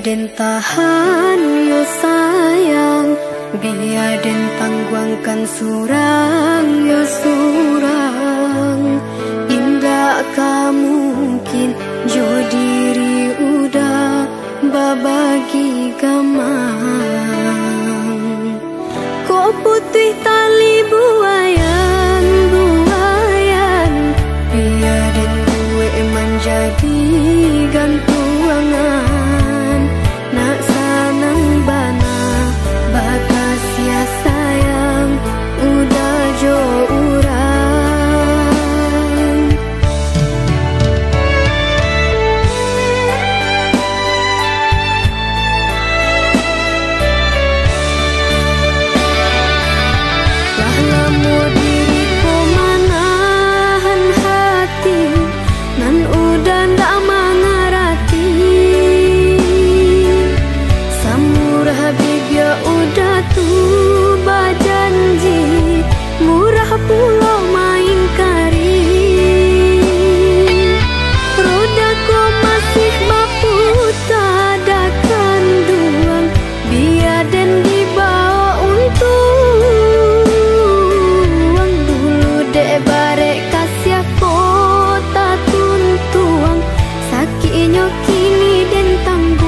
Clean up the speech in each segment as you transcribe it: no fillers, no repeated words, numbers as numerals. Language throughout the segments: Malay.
den tahan yo sayang, biar den tangguangkan surang yo surang. Indah kamu mungkin jo diri udah babagi gamang. Kok putih tali buayan, buayan, biar den gue menjadi gantungan. Nak sanang bana bakas ya sayang, udah jo urang. Lah lamo diri ko manahan hati, nan udah ndak mengerti. Samur habib ya udah tuh bajanji, murah pulau main kari. Roda ko masih baputa ada kandungan, biar den dibawa untuang. Dulu dek barek kasih kota tuntuang, sakitnya kini den tangguang.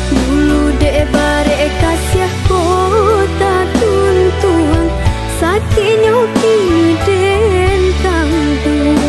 Dulu dek barek kasih kota tuntuang, sakitnya kini den tangguang.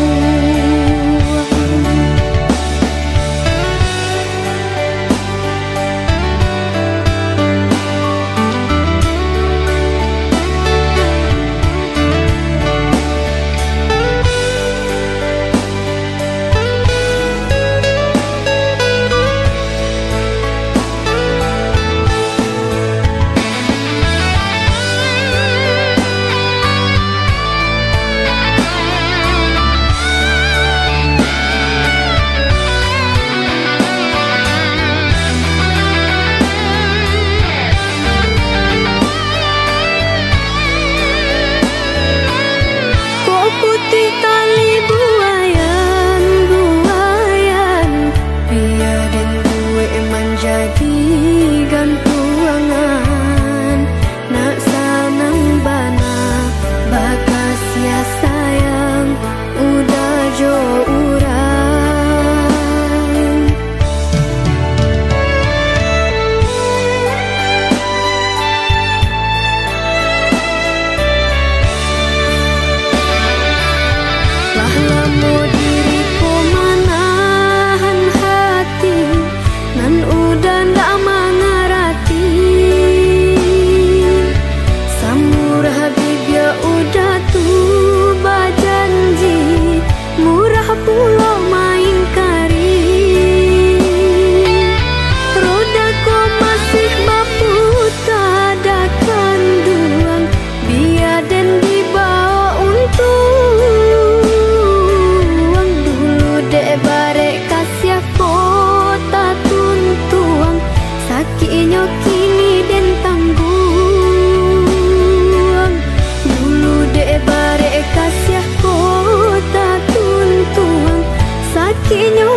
Putih tali buayan, buayan, biar den gue menjadi gantungan. Nak sanang bana bakas ya sayang, udah jo urang. Lah lamo diri ko manahan hati, nan udah ndak mengerti. Samur habib ya udah tuh bajanji, murah pulau main kari. Roda ko masih baputa ada kandungan, biar den dibawa untuang. Dulu dek barek kasih kota tuntuang, sakitnya kini den tangguang. Dulu dek barek kasih kota tuntuang, sakitnya